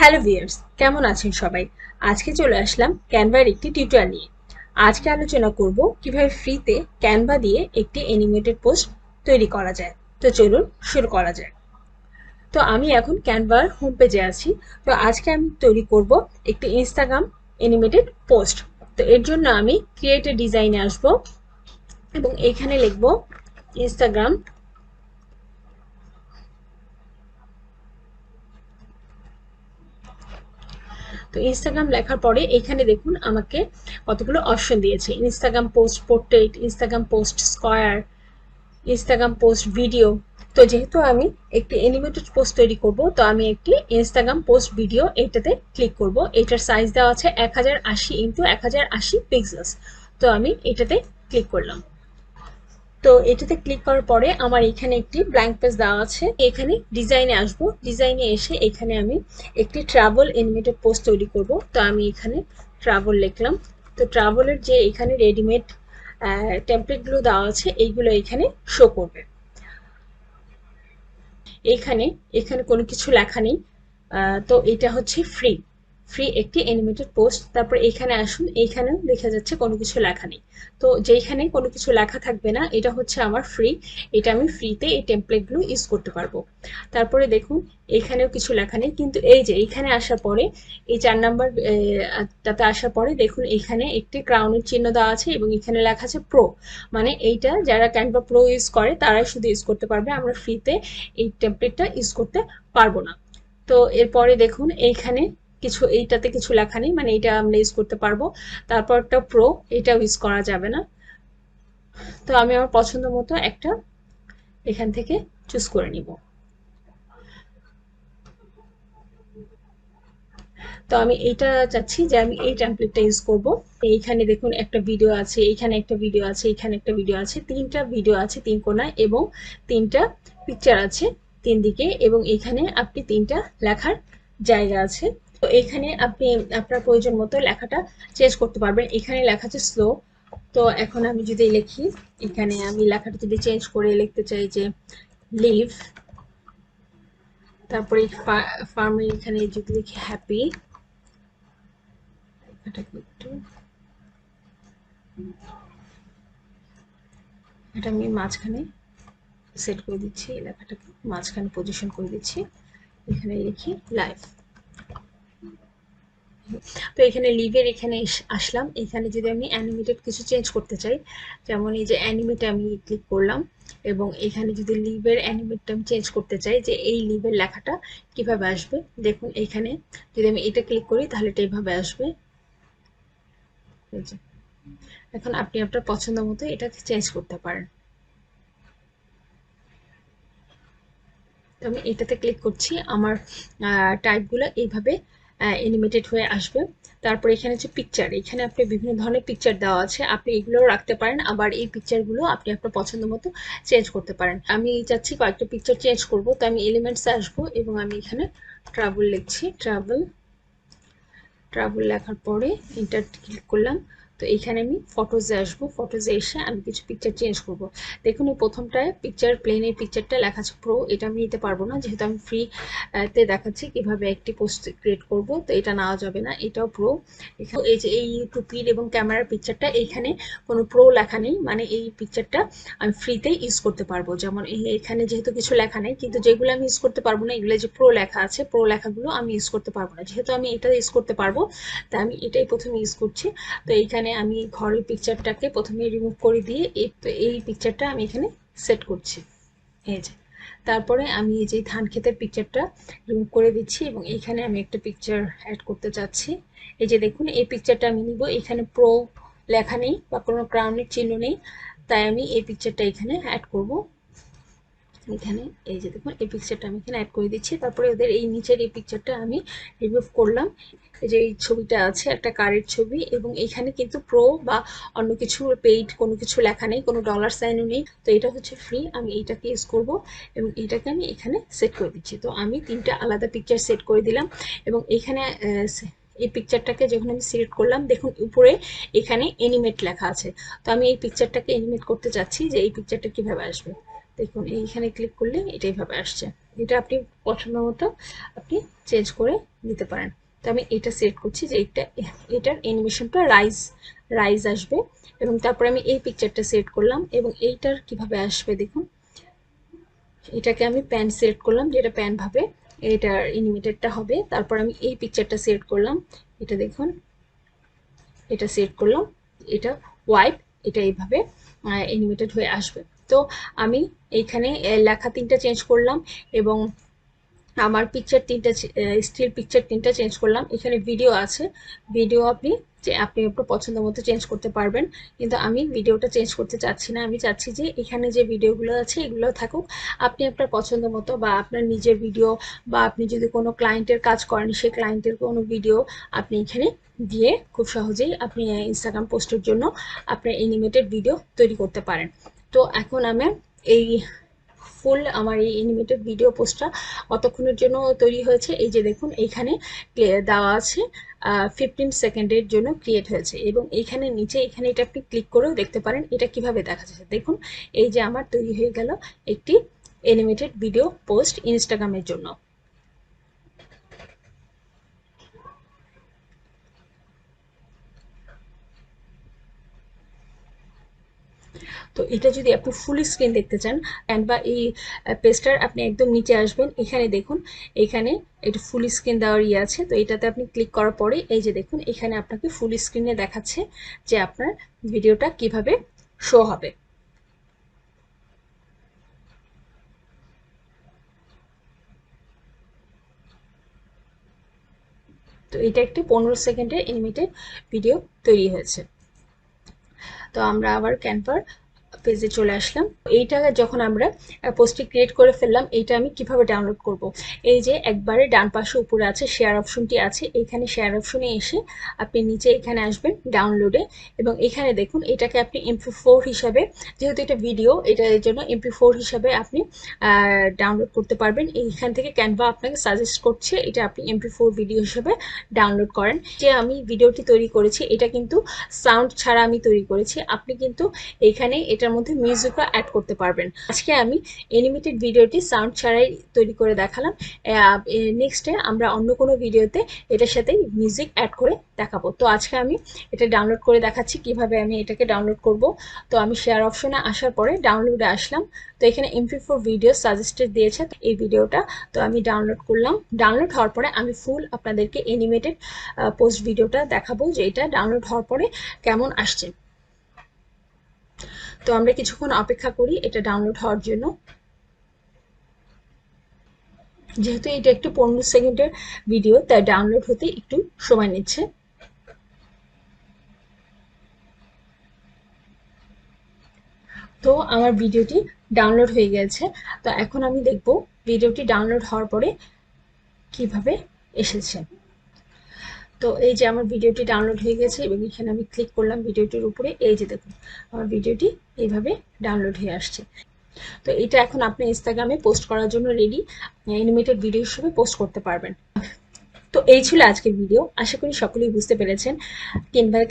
Hello viewers, কেমন আছেন সবাই? আজকে চলে আসলাম ক্যানভার একটি টিউটোরিয়াল নিয়ে। আজকে আলোচনা করব কিভাবে ফ্রিতে ক্যানভা দিয়ে একটি অ্যানিমেটেড পোস্ট তৈরি করা যায়। তো চলুন শুরু করা যায়। তো আমি এখন ক্যানভার হোম পেজে আছি। তো আজকে আমি তৈরি করব একটি ইনস্টাগ্রাম অ্যানিমেটেড পোস্ট। তো এর জন্য আমি ক্রিয়েট এ ডিজাইনে আসব এবং এখানে লিখব ইনস্টাগ্রাম। তো ইনস্টাগ্রাম লেখার পরে এখানে দেখুন আমাকে কতগুলো অপশন দিয়েছে: Instagram post portrait, Instagram post square, Instagram post video. তো যেহেতু আমি একটি অ্যানিমেটেড পোস্ট তৈরি করব, তো আমি একটি ইনস্টাগ্রাম পোস্ট ভিডিও এটাতে ক্লিক করব। এটার সাইজ দেওয়া আছে 1080 ইন্টু 1080 পিক্সেলস। তো আমি এটাতে ক্লিক করলাম। তো এটাতে ক্লিক করার পরে আমার এখানে একটি ব্ল্যাঙ্ক পেজ দেওয়া আছে। এখানে ডিজাইনে আসবো, ডিজাইনে এসে এখানে আমি একটি ট্রাভেল অ্যানিমেটেড পোস্ট তৈরি করব। তো আমি এখানে ট্রাভেল লিখলাম। তো ট্রাভেলের যে এখানে রেডিমেড টেমপ্লেটগুলো দেওয়া আছে এইগুলো এখানে শো করবে। এখানে এখানে কোনো কিছু লেখা নেই। তো এটা হচ্ছে ফ্রি ফ্রি একটি অ্যানিমেটেড পোস্ট। তারপর এখানে আসুন, এইখানেও দেখা যাচ্ছে কোনো কিছু লেখা নেই। তো যেখানে কোনো কিছু লেখা থাকবে না এটা হচ্ছে আমার ফ্রি। এটা আমি ফ্রিতে এই টেমপ্লেটগুলো ইউজ করতে পারবো। তারপরে দেখুন এখানেও কিছু লেখা নেই, কিন্তু এই যে এইখানে আসার পরে এই 4 নাম্বার তাতে আসার পরে দেখুন এখানে একটি ক্রাউনের চিহ্ন দেওয়া আছে এবং এখানে লেখা আছে প্রো। মানে এইটা যারা ক্যানভা প্রো ইউজ করে তারাই শুধু ইউজ করতে পারবে, আমরা ফ্রিতে এই টেমপ্লেটটা ইউজ করতে পারবো না। তো এরপরে দেখুন এইখানে কিছু, এইটাতে কিছু লেখা নেই, মানে এটা আমরা ইউজ করতে পারবো। তারপরটা প্রো, এটাও ইউজ করা যাবে না। তো আমি আমার পছন্দ মতো একটা এখান থেকে চুজ করে নিব। তো আমি এইটা চাচ্ছি যে আমি এই টেমপ্লেটটা ইউজ করব। এইখানে দেখুন একটা ভিডিও আছে, এইখানে একটা ভিডিও আছে, এখানে একটা ভিডিও আছে, তিনটা ভিডিও আছে তিন কোণায় এবং তিনটা পিকচার আছে তিন দিকে, এবং এখানে আপনি তিনটা লেখার জায়গা আছে। তো এখানে আপনি আপনার প্রয়োজন মতো লেখাটা চেঞ্জ করতে পারবেন। এখানে লেখা আছে স্লো। তো এখন আমি যদি লিখি, এখানে আমি লেখাটা যদি চেঞ্জ করে লিখতে চাই যে লিভ, তারপরে ফার্মের এখানে যদি লিখি হ্যাপি, এটাকে একটু, এটা আমি মাঝখানে সেট করে দিচ্ছি, লেখাটাকে মাঝখানে পজিশন করে দিচ্ছি। এখানে লিখি লাইভ। তো এখানে লিভের এখানে আসলাম। এখানে যদি আমি অ্যানিমেটেড কিছু চেঞ্জ করতে চাই, যেমন এই যে অ্যানিমেটে আমি ক্লিক করলাম এবং এখানে যদি লিভের অ্যানিমেটটা আমি চেঞ্জ করতে চাই যে এই লিভের লেখাটা কিভাবে আসবে, দেখুন এখানে যদি আমি এটা ক্লিক করি তাহলে এটা এইভাবে আসবে। এখন আপনি আপনার পছন্দ মতো এটা চেঞ্জ করতে পারেন। তো আমি এটাতে ক্লিক করছি, আমার টাইপগুলো এইভাবে অ্যানিমেটেড হয়ে আসবে। তারপর এখানে যে পিকচার, এখানে আপনি বিভিন্ন ধরনের পিকচার দেওয়া আছে, আপনি এগুলোও রাখতে পারেন, আবার এই পিকচারগুলো আপনি আপনার পছন্দ মতো চেঞ্জ করতে পারেন। আমি চাচ্ছি কয়েকটা পিকচার চেঞ্জ করব, তো আমি এলিমেন্টসে আসবো এবং আমি এখানে ট্রাভেল লিখছি। ট্রাভেল ট্রাভেল লেখার পরে এন্টার ক্লিক করলাম। তো এইখানে আমি ফটোজে আসবো, ফটোজে এসে আমি কিছু পিকচার চেঞ্জ করব। দেখুন এই প্রথমটায় পিকচার প্লেনের পিকচারটা লেখা আছে প্রো, এটা আমি নিতে পারবো না যেহেতু আমি ফ্রি তে দেখাচ্ছি কিভাবে একটি পোস্ট ক্রিয়েট করব, তো এটা নেওয়া যাবে না, এটাও প্রো। এখানে এই যে এই টুপির এবং ক্যামেরার পিকচারটা, এইখানে কোনো প্রো লেখা নেই, মানে এই পিকচারটা আমি ফ্রিতে ইউজ করতে পারবো। যেমন এখানে যেহেতু কিছু লেখা নেই, কিন্তু যেগুলো আমি ইউজ করতে পারবো না, এগুলো যে প্রো লেখা আছে, প্রো লেখাগুলো আমি ইউজ করতে পারবো না। যেহেতু আমি এটা ইউজ করতে পারবো তাই আমি এটাই প্রথমে ইউজ করছি। তো এইখানে আমি ঘরের পিকচারটাকে প্রথমে রিমুভ করে দিয়ে এই পিকচারটা আমি এখানে সেট করছি, এই যে। তারপরে আমি এই যে ধান ক্ষেতের পিকচারটা রিমুভ করে দিচ্ছি এবং এইখানে আমি একটা পিকচার অ্যাড করতে চাচ্ছি। এই যে দেখুন এই পিকচারটা আমি নিব, এখানে প্রো লেখা নেই বা কোনো ক্রাউনের চিহ্ন নেই, তাই আমি এই পিকচারটা এখানে অ্যাড করব। এখানে এই যে দেখুন এই পিকচারটা আমি এখানে অ্যাড করে দিচ্ছি। তারপরে ওদের এই নিচের এই পিকচারটা আমি রিমুভ করলাম। এই যে এই ছবিটা আছে একটা কারের ছবি, এবং এখানে কিন্তু প্রো বা অন্য কিছু পেইড কোনো কিছু লেখা নেই, কোনো ডলার সাইনও নেই। তো এটা হচ্ছে ফ্রি, আমি এইটাকে ইউজ করব এবং এইটাকে আমি এখানে সেট করে দিচ্ছি। তো আমি তিনটা আলাদা পিকচার সেট করে দিলাম এবং এখানে এই পিকচারটাকে যখন আমি সিলেক্ট করলাম, দেখুন উপরে এখানে অ্যানিমেট লেখা আছে। তো আমি এই পিকচারটাকে অ্যানিমেট করতে চাচ্ছি যে এই পিকচারটা কিভাবে আসবে। দেখুন এইখানে ক্লিক করলে এটা এইভাবে আসছে। এটা আপনি পছন্দ মতো আপনি চেঞ্জ করে নিতে পারেন। তো আমি এটা সিলেক্ট করছি যে এটার অ্যানিমেশনটা রাইজ আসবে, এবং তারপরে আমি এই পিকচারটা সিলেক্ট করলাম এবং এইটার কিভাবে আসবে দেখুন। এটাকে আমি প্যান সিলেক্ট করলাম, যেটা প্যান ভাবে এটার অ্যানিমেটেডটা হবে। তারপর আমি এই পিকচারটা সিলেক্ট করলাম, এটা দেখুন, এটা সিলেক্ট করলাম, এটা ওয়াইপ, এটা এইভাবে অ্যানিমেটেড হয়ে আসবে। তো আমি এইখানে লেখা 3টা চেঞ্জ করলাম এবং আমার পিকচার 3টা, স্টিল পিকচার 3টা চেঞ্জ করলাম। এখানে ভিডিও আছে, ভিডিও আপনি আপনার পছন্দ মতো চেঞ্জ করতে পারবেন, কিন্তু আমি ভিডিওটা চেঞ্জ করতে চাচ্ছি না। আমি চাচ্ছি যে এখানে যে ভিডিওগুলো আছে এগুলো থাকুক, আপনি আপনার পছন্দ মতো বা আপনার নিজের ভিডিও বা আপনি যদি কোনো ক্লায়েন্টের কাজ করেন সেই ক্লায়েন্টের কোনো ভিডিও আপনি এখানে দিয়ে খুব সহজেই আপনি ইনস্টাগ্রাম পোস্টের জন্য আপনার অ্যানিমেটেড ভিডিও তৈরি করতে পারেন। তো এখন আমি এই ফুল আমার এই অ্যানিমেটেড ভিডিও পোস্টটা কতক্ষণের জন্য তৈরি হয়েছে, এই যে দেখুন এইখানে দেওয়া আছে 15 সেকেন্ডের জন্য ক্রিয়েট হয়েছে, এবং এইখানে নিচে এখানে এটা আপনি ক্লিক করেও দেখতে পারেন এটা কিভাবে দেখা যাচ্ছে। দেখুন এই যে আমার তৈরি হয়ে গেল একটি অ্যানিমেটেড ভিডিও পোস্ট ইনস্টাগ্রামের জন্য। তো এটা যদি আপনি ফুল স্ক্রিন দেখতে চান, ক্যানভা এই পেজটার আপনি একদম নিচে আসবেন, এখানে দেখুন, এখানে এটা ফুল স্ক্রিন দেওয়ার ইয়ে আছে। তো এটাতে আপনি ক্লিক করার পরে এই যে দেখুন এখানে আপনাকে ফুল স্ক্রিনে দেখাচ্ছে যে আপনার ভিডিওটা কিভাবে শো হবে। তো এটা একটি 15 সেকেন্ডের অ্যানিমেটেড ভিডিও তৈরি হয়েছে। তো আমরা আবার ক্যানভার পেজে চলে আসলাম। এইটা যখন আমরা পোস্টটি ক্রিয়েট করে ফেললাম, এইটা আমি কিভাবে ডাউনলোড করব। এই যে একবারে ডান পাশে উপরে আছে শেয়ার অপশনটি আছে, এইখানে শেয়ার অপশনে এসে আপনি নিচে এখানে আসবেন ডাউনলোডে, এবং এখানে দেখুন এটাকে আপনি MP4 হিসাবে, যেহেতু এটা ভিডিও, এটা এর জন্য MP4 হিসাবে আপনি ডাউনলোড করতে পারবেন। এইখান থেকে ক্যানভা আপনাকে সাজেস্ট করছে এটা আপনি MP4 ভিডিও হিসেবে ডাউনলোড করেন। যে আমি ভিডিওটি তৈরি করেছি এটা কিন্তু সাউন্ড ছাড়া আমি তৈরি করেছি, আপনি কিন্তু এখানে এটার মধ্যে মিউজিকও অ্যাড করতে পারবেন। আজকে আমি অ্যানিমেটেড ভিডিওটি সাউন্ড ছাড়াই তৈরি করে দেখালাম। নেক্সটে আমরা অন্য কোনো ভিডিওতে এটার সাথে মিউজিক অ্যাড করে দেখাবো। তো আজকে আমি এটা ডাউনলোড করে দেখাচ্ছি কিভাবে আমি এটাকে ডাউনলোড করব। তো আমি শেয়ার অপশনে আসার পরে ডাউনলোডে আসলাম। তো এখানে MP4 ভিডিও সাজেস্টেড দিয়েছে এই ভিডিওটা, তো আমি ডাউনলোড করলাম। ডাউনলোড হওয়ার পরে আমি ফুল আপনাদেরকে অ্যানিমেটেড পোস্ট ভিডিওটা দেখাবো যে এটা ডাউনলোড হওয়ার পরে কেমন আসছে। তো আমরা কিছুক্ষণ অপেক্ষা করি এটা ডাউনলোড হওয়ার জন্য। যেহেতু এটা একটু 15 সেকেন্ডের ভিডিও, তাই ডাউনলোড হতে একটু সময় নিচ্ছে। তো আমার ভিডিওটি ডাউনলোড হয়ে গেছে। তো এখন আমি দেখব ভিডিওটি ডাউনলোড হওয়ার পরে কিভাবে এসেছে। তো এই যে আমার ভিডিওটি ডাউনলোড হয়ে গেছে এবং এখানে আমি ক্লিক করলাম ভিডিওটির উপরে, এই যে দেখুন আমার ভিডিওটি এইভাবে ডাউনলোড হয়ে আসছে। তো এটা এখন আপনি ইনস্টাগ্রামে পোস্ট করার জন্য রেডি, অ্যানিমেটেড ভিডিও হিসেবে পোস্ট করতে পারবেন। তো এই ছিল আজকের ভিডিও, আশা করি সকলেই বুঝতে পেরেছেন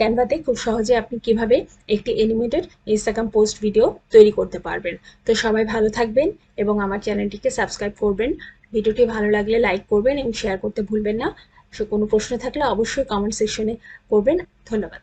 ক্যানভাতে খুব সহজে আপনি কিভাবে একটি অ্যানিমেটেড ইনস্টাগ্রাম পোস্ট ভিডিও তৈরি করতে পারবেন। তো সবাই ভালো থাকবেন এবং আমার চ্যানেলটিকে সাবস্ক্রাইব করবেন। ভিডিওটি ভালো লাগলে লাইক করবেন এবং শেয়ার করতে ভুলবেন না। কোনো প্রশ্ন থাকলে অবশ্যই কমেন্ট সেকশনে করবেন। ধন্যবাদ।